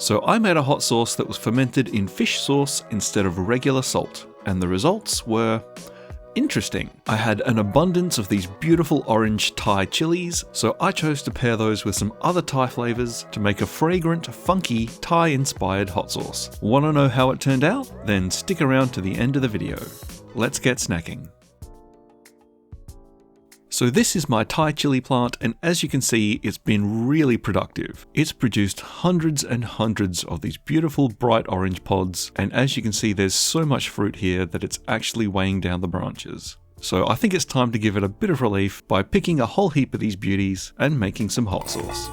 So I made a hot sauce that was fermented in fish sauce instead of regular salt, and the results were interesting. I had an abundance of these beautiful orange Thai chilies, so I chose to pair those with some other Thai flavors to make a fragrant, funky, Thai-inspired hot sauce. Want to know how it turned out? Then stick around to the end of the video. Let's get snacking. So this is my Thai chili plant, and as you can see, it's been really productive. It's produced hundreds and hundreds of these beautiful bright orange pods, and as you can see, there's so much fruit here that it's actually weighing down the branches. So I think it's time to give it a bit of relief by picking a whole heap of these beauties and making some hot sauce.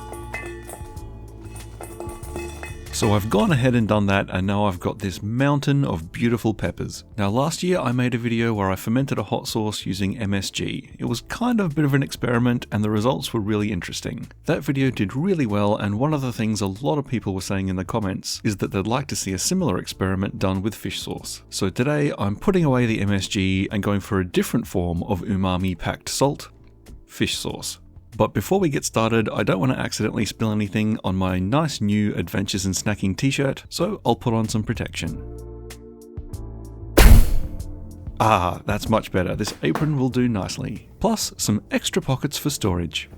So I've gone ahead and done that, and now I've got this mountain of beautiful peppers. Now last year I made a video where I fermented a hot sauce using MSG. It was kind of a bit of an experiment and the results were really interesting. That video did really well, and one of the things a lot of people were saying in the comments is that they'd like to see a similar experiment done with fish sauce. So today I'm putting away the MSG and going for a different form of umami packed salt, fish sauce. But before we get started, I don't want to accidentally spill anything on my nice new Adventures in Snacking t-shirt, so I'll put on some protection. Ah, that's much better. This apron will do nicely. Plus, some extra pockets for storage.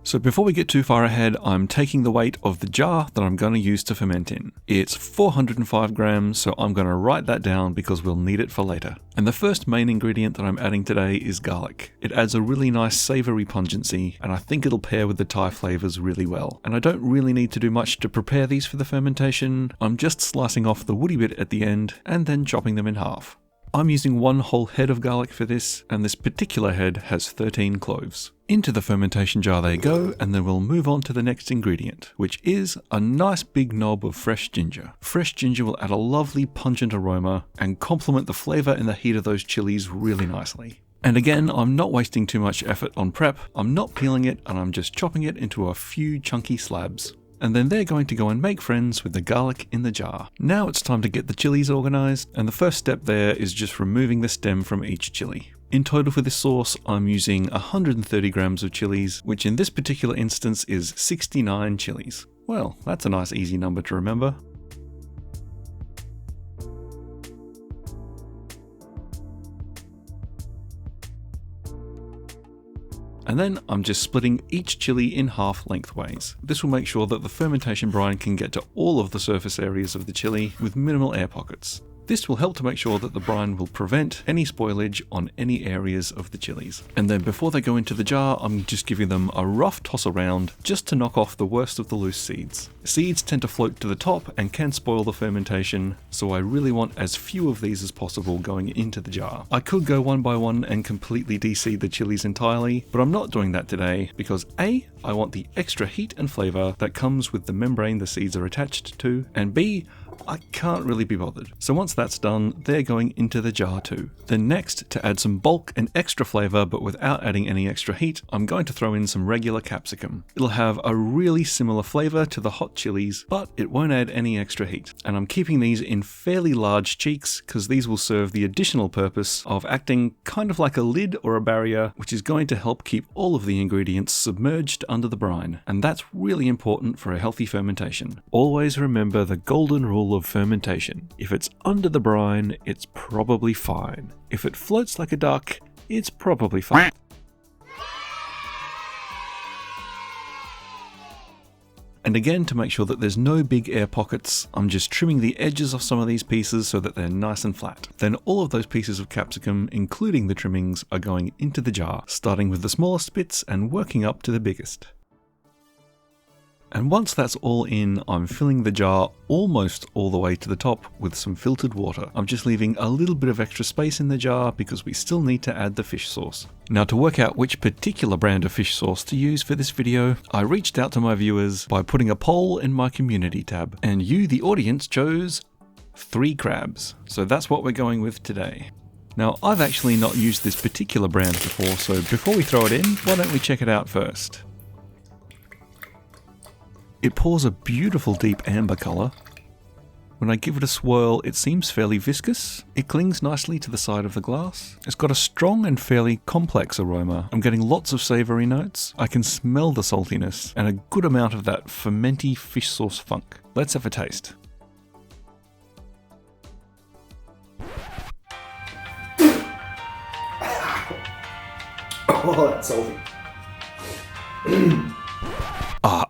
So before we get too far ahead, I'm taking the weight of the jar that I'm going to use to ferment in. It's 405 grams, so I'm going to write that down because we'll need it for later. And the first main ingredient that I'm adding today is garlic. It adds a really nice savoury pungency, and I think it'll pair with the Thai flavours really well. And I don't really need to do much to prepare these for the fermentation. I'm just slicing off the woody bit at the end and then chopping them in half. I'm using one whole head of garlic for this, and this particular head has 13 cloves. Into the fermentation jar they go, and then we'll move on to the next ingredient, which is a nice big knob of fresh ginger. Fresh ginger will add a lovely pungent aroma and complement the flavour and the heat of those chilies really nicely. And again, I'm not wasting too much effort on prep. I'm not peeling it, and I'm just chopping it into a few chunky slabs. And then they're going to go and make friends with the garlic in the jar. Now it's time to get the chilies organised, and the first step there is just removing the stem from each chili. In total for this sauce, I'm using 130 grams of chilies, which in this particular instance is 69 chilies. Well, that's a nice easy number to remember. And then I'm just splitting each chili in half lengthways. This will make sure that the fermentation brine can get to all of the surface areas of the chili with minimal air pockets. This will help to make sure that the brine will prevent any spoilage on any areas of the chilies. And then before they go into the jar, I'm just giving them a rough toss around just to knock off the worst of the loose seeds. Seeds tend to float to the top and can spoil the fermentation, so I really want as few of these as possible going into the jar. I could go one by one and completely de-seed the chilies entirely, but I'm not doing that today because A, I want the extra heat and flavour that comes with the membrane the seeds are attached to, and B, I can't really be bothered. So once that's done, they're going into the jar too. Then next, to add some bulk and extra flavour but without adding any extra heat, I'm going to throw in some regular capsicum. It'll have a really similar flavour to the hot chilies, but it won't add any extra heat. And I'm keeping these in fairly large cheeks because these will serve the additional purpose of acting kind of like a lid or a barrier, which is going to help keep all of the ingredients submerged under the brine. And that's really important for a healthy fermentation. Always remember the golden rule of fermentation. If it's under the brine, it's probably fine. If it floats like a duck, it's probably fine. And again, to make sure that there's no big air pockets, I'm just trimming the edges of some of these pieces so that they're nice and flat. Then all of those pieces of capsicum, including the trimmings, are going into the jar, starting with the smallest bits and working up to the biggest. And once that's all in, I'm filling the jar almost all the way to the top with some filtered water. I'm just leaving a little bit of extra space in the jar because we still need to add the fish sauce. Now, to work out which particular brand of fish sauce to use for this video, I reached out to my viewers by putting a poll in my community tab, and you, the audience, chose 3 crabs. So that's what we're going with today. Now, I've actually not used this particular brand before, so before we throw it in, why don't we check it out first? It pours a beautiful deep amber colour. When I give it a swirl, it seems fairly viscous. It clings nicely to the side of the glass. It's got a strong and fairly complex aroma. I'm getting lots of savoury notes. I can smell the saltiness and a good amount of that fermenty fish sauce funk. Let's have a taste. Oh, that's salty.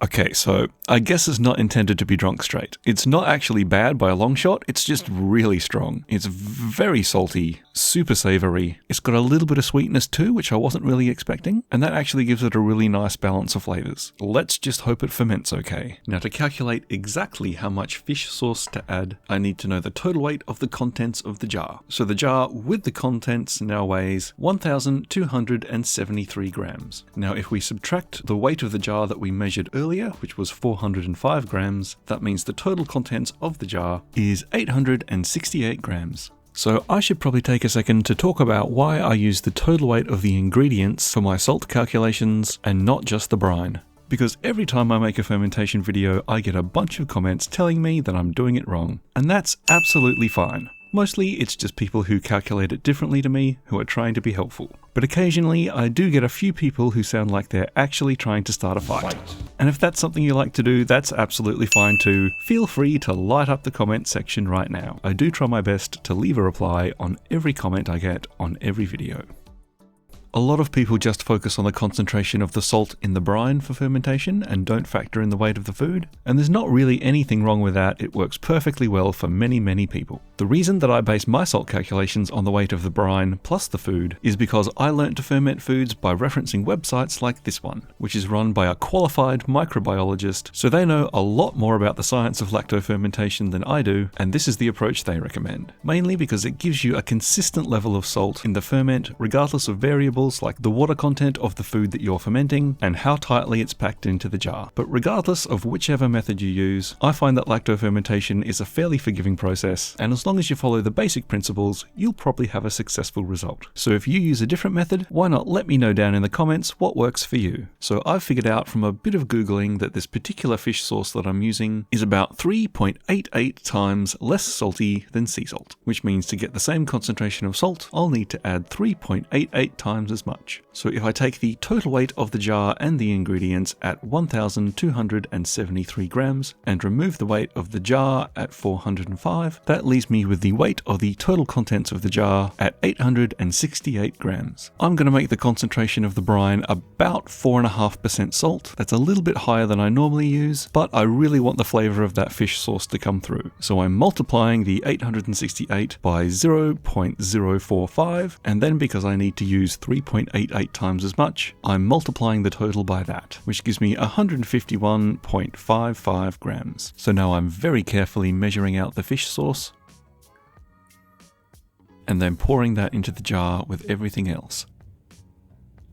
Okay, so I guess it's not intended to be drunk straight. It's not actually bad by a long shot, it's just really strong. It's very salty, super savoury. It's got a little bit of sweetness too, which I wasn't really expecting, and that actually gives it a really nice balance of flavours. Let's just hope it ferments okay. Now, to calculate exactly how much fish sauce to add, I need to know the total weight of the contents of the jar. So the jar with the contents now weighs 1,273 grams. Now, if we subtract the weight of the jar that we measured earlier, which was 405 grams, that means the total contents of the jar is 868 grams. So I should probably take a second to talk about why I use the total weight of the ingredients for my salt calculations and not just the brine. Because every time I make a fermentation video, I get a bunch of comments telling me that I'm doing it wrong. And that's absolutely fine. Mostly it's just people who calculate it differently to me who are trying to be helpful. But occasionally I do get a few people who sound like they're actually trying to start a fight. And if that's something you like to do, that's absolutely fine too. Feel free to light up the comment section right now. I do try my best to leave a reply on every comment I get on every video. A lot of people just focus on the concentration of the salt in the brine for fermentation and don't factor in the weight of the food. And there's not really anything wrong with that. It works perfectly well for many people. The reason that I base my salt calculations on the weight of the brine plus the food is because I learned to ferment foods by referencing websites like this one, which is run by a qualified microbiologist, so they know a lot more about the science of lactofermentation than I do, and this is the approach they recommend. Mainly because it gives you a consistent level of salt in the ferment regardless of variables like the water content of the food that you're fermenting and how tightly it's packed into the jar. But regardless of whichever method you use, I find that lactofermentation is a fairly forgiving process, and as long as you follow the basic principles, you'll probably have a successful result. So if you use a different method, why not let me know down in the comments what works for you. So I've figured out from a bit of Googling that this particular fish sauce that I'm using is about 3.88 times less salty than sea salt, which means to get the same concentration of salt, I'll need to add 3.88 times as much. So if I take the total weight of the jar and the ingredients at 1,273 grams and remove the weight of the jar at 405, that leaves me with the weight of the total contents of the jar at 868 grams. I'm going to make the concentration of the brine about 4.5% salt. That's a little bit higher than I normally use, but I really want the flavour of that fish sauce to come through. So I'm multiplying the 868 by 0.045, and then because I need to use 3.88 times as much, I'm multiplying the total by that, which gives me 151.55 grams. So now I'm very carefully measuring out the fish sauce and then pouring that into the jar with everything else.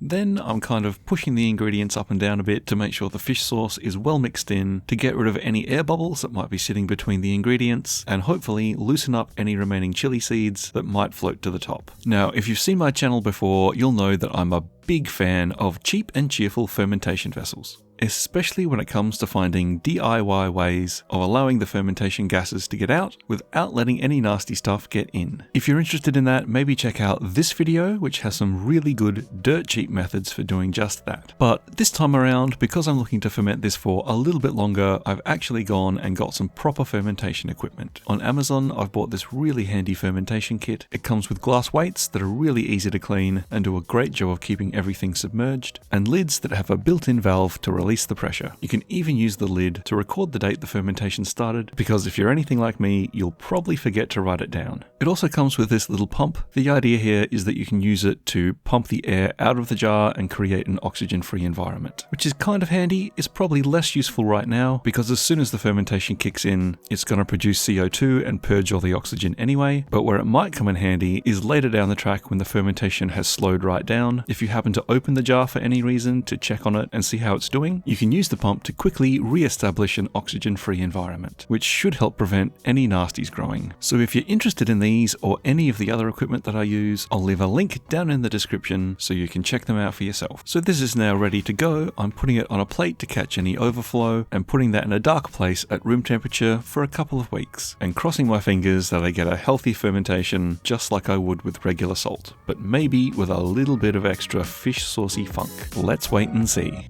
Then I'm kind of pushing the ingredients up and down a bit to make sure the fish sauce is well mixed in, to get rid of any air bubbles that might be sitting between the ingredients, and hopefully loosen up any remaining chili seeds that might float to the top. Now, if you've seen my channel before, you'll know that I'm a big fan of cheap and cheerful fermentation vessels, especially when it comes to finding DIY ways of allowing the fermentation gases to get out without letting any nasty stuff get in. If you're interested in that, maybe check out this video, which has some really good dirt cheap methods for doing just that. But this time around, because I'm looking to ferment this for a little bit longer, I've actually gone and got some proper fermentation equipment. On Amazon, I've bought this really handy fermentation kit. It comes with glass weights that are really easy to clean and do a great job of keeping everything submerged, and lids that have a built-in valve to release the pressure. You can even use the lid to record the date the fermentation started, because if you're anything like me, you'll probably forget to write it down. It also comes with this little pump. The idea here is that you can use it to pump the air out of the jar and create an oxygen-free environment, which is kind of handy. It's probably less useful right now, because as soon as the fermentation kicks in, it's going to produce CO2 and purge all the oxygen anyway, but where it might come in handy is later down the track when the fermentation has slowed right down. If you happen to open the jar for any reason to check on it and see how it's doing, finishing, you can use the pump to quickly re-establish an oxygen-free environment, which should help prevent any nasties growing. So if you're interested in these or any of the other equipment that I use, I'll leave a link down in the description so you can check them out for yourself. So this is now ready to go. I'm putting it on a plate to catch any overflow and putting that in a dark place at room temperature for a couple of weeks, and crossing my fingers that I get a healthy fermentation just like I would with regular salt, but maybe with a little bit of extra fish saucy funk. Let's wait and see.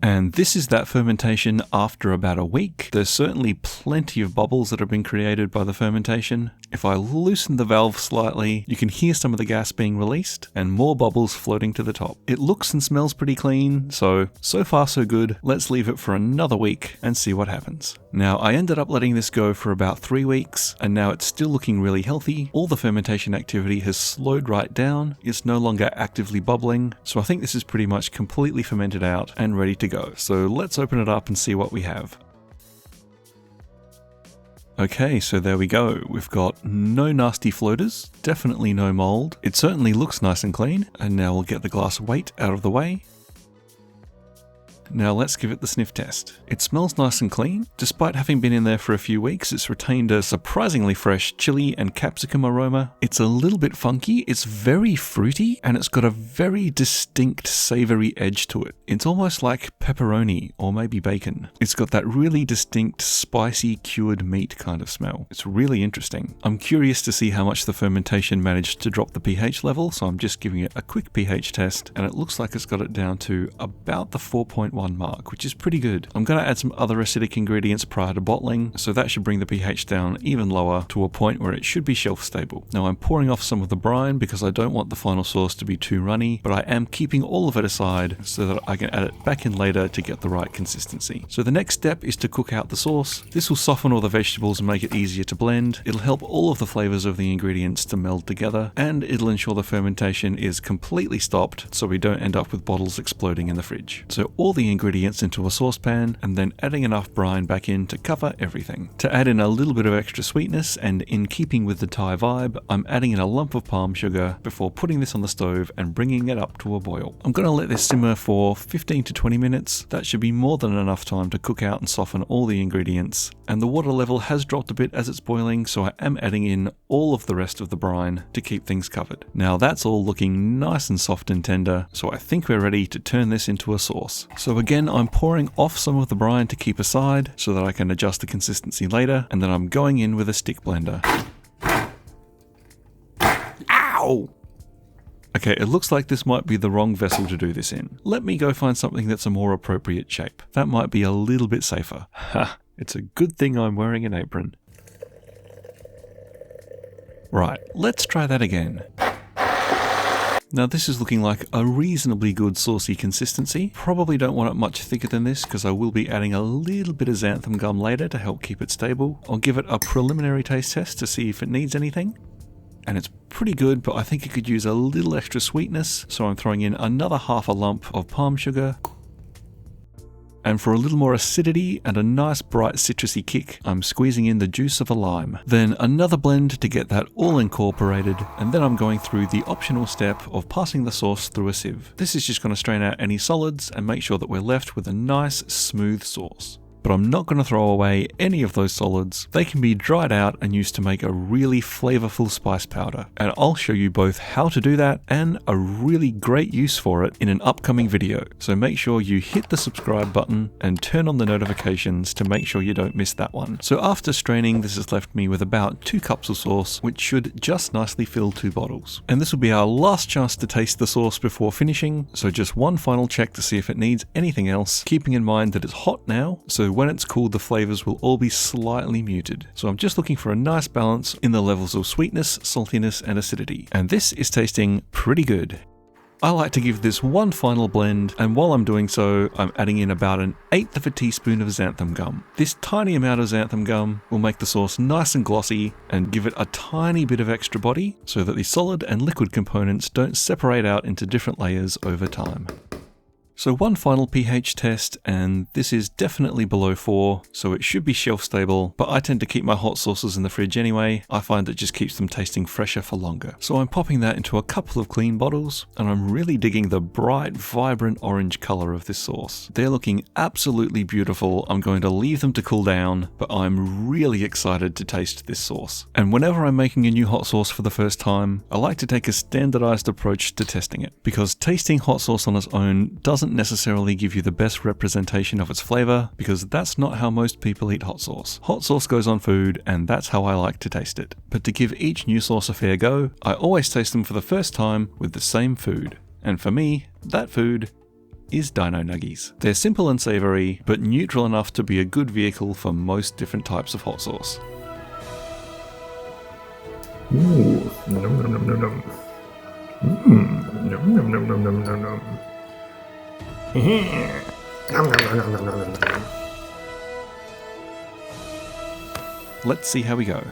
And this is that fermentation after about a week. There's certainly plenty of bubbles that have been created by the fermentation. If I loosen the valve slightly, you can hear some of the gas being released and more bubbles floating to the top. It looks and smells pretty clean, so far so good. Let's leave it for another week and see what happens. Now, I ended up letting this go for about 3 weeks, and now it's still looking really healthy. All the fermentation activity has slowed right down. It's no longer actively bubbling, so I think this is pretty much completely fermented out and ready to go. So let's open it up and see what we have. Okay, so there we go. We've got no nasty floaters, definitely no mold. It certainly looks nice and clean. And now we'll get the glass weight out of the way. Now let's give it the sniff test. It smells nice and clean. Despite having been in there for a few weeks, it's retained a surprisingly fresh chili and capsicum aroma. It's a little bit funky, it's very fruity, and it's got a very distinct savory edge to it. It's almost like pepperoni or maybe bacon. It's got that really distinct spicy cured meat kind of smell. It's really interesting. I'm curious to see how much the fermentation managed to drop the pH level, so I'm just giving it a quick pH test, and it looks like it's got it down to about the 4.1 mark, which is pretty good. I'm going to add some other acidic ingredients prior to bottling, so that should bring the pH down even lower to a point where it should be shelf stable. Now I'm pouring off some of the brine because I don't want the final sauce to be too runny, but I am keeping all of it aside so that I can add it back in later to get the right consistency. So the next step is to cook out the sauce. This will soften all the vegetables and make it easier to blend. It'll help all of the flavors of the ingredients to meld together, and it'll ensure the fermentation is completely stopped so we don't end up with bottles exploding in the fridge. So all the ingredients into a saucepan and then adding enough brine back in to cover everything. To add in a little bit of extra sweetness and in keeping with the Thai vibe, I'm adding in a lump of palm sugar before putting this on the stove and bringing it up to a boil. I'm going to let this simmer for 15 to 20 minutes. That should be more than enough time to cook out and soften all the ingredients. And the water level has dropped a bit as it's boiling, so I am adding in all of the rest of the brine to keep things covered. Now that's all looking nice and soft and tender, so I think we're ready to turn this into a sauce. So again, I'm pouring off some of the brine to keep aside so that I can adjust the consistency later, and then I'm going in with a stick blender. Ow! Okay, it looks like this might be the wrong vessel to do this in. Let me go find something that's a more appropriate shape. That might be a little bit safer. Ha! It's a good thing I'm wearing an apron. Right, let's try that again. Now this is looking like a reasonably good saucy consistency. Probably don't want it much thicker than this because I will be adding a little bit of xanthan gum later to help keep it stable. I'll give it a preliminary taste test to see if it needs anything. And it's pretty good, but I think it could use a little extra sweetness, so I'm throwing in another half a lump of palm sugar. And for a little more acidity and a nice bright citrusy kick, I'm squeezing in the juice of a lime. Then another blend to get that all incorporated, and then I'm going through the optional step of passing the sauce through a sieve. This is just going to strain out any solids and make sure that we're left with a nice smooth sauce. But I'm not going to throw away any of those solids. They can be dried out and used to make a really flavorful spice powder. And I'll show you both how to do that and a really great use for it in an upcoming video. So make sure you hit the subscribe button and turn on the notifications to make sure you don't miss that one. So after straining, this has left me with about 2 cups of sauce, which should just nicely fill 2 bottles. And this will be our last chance to taste the sauce before finishing. So just one final check to see if it needs anything else, keeping in mind that it's hot now, so when it's cooled the flavors will all be slightly muted. So I'm just looking for a nice balance in the levels of sweetness, saltiness and acidity. And this is tasting pretty good. I like to give this one final blend, and while I'm doing so, I'm adding in about 1/8 of a teaspoon of xanthan gum. This tiny amount of xanthan gum will make the sauce nice and glossy and give it a tiny bit of extra body so that the solid and liquid components don't separate out into different layers over time. So one final pH test, and this is definitely below 4, so it should be shelf stable, but I tend to keep my hot sauces in the fridge anyway. I find it just keeps them tasting fresher for longer. So I'm popping that into a couple of clean bottles, and I'm really digging the bright, vibrant orange color of this sauce. They're looking absolutely beautiful. I'm going to leave them to cool down, but I'm really excited to taste this sauce. And whenever I'm making a new hot sauce for the first time, I like to take a standardized approach to testing it, because tasting hot sauce on its own doesn't necessarily give you the best representation of its flavor, because that's not how most people eat hot sauce. Hot sauce goes on food, and that's how I like to taste it. But to give each new sauce a fair go, I always taste them for the first time with the same food. And for me, that food is Dino Nuggies. They're simple and savory, but neutral enough to be a good vehicle for most different types of hot sauce. Ooh, nom nom nom nom nom. Nom nom nom nom nom nom nom nom. Nom nom nom nom nom nom nom. Let's see how we go.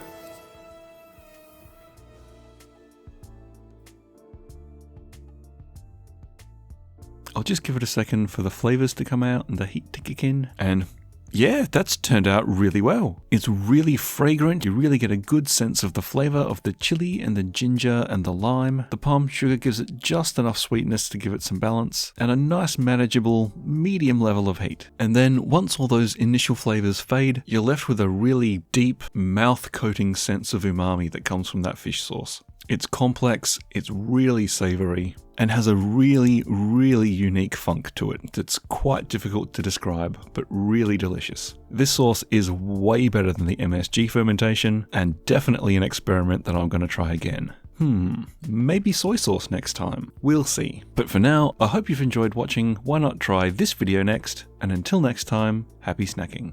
I'll just give it a second for the flavors to come out and the heat to kick in, and yeah, that's turned out really well. It's really fragrant. You really get a good sense of the flavor of the chili and the ginger and the lime. The palm sugar gives it just enough sweetness to give it some balance, and a nice manageable medium level of heat. And then once all those initial flavors fade, you're left with a really deep mouth-coating sense of umami that comes from that fish sauce. It's complex, it's really savory, and has a really, really unique funk to it that's quite difficult to describe, but really delicious. This sauce is way better than the MSG fermentation, and definitely an experiment that I'm going to try again. Maybe soy sauce next time. We'll see. But for now, I hope you've enjoyed watching. Why not try this video next? And until next time, happy snacking.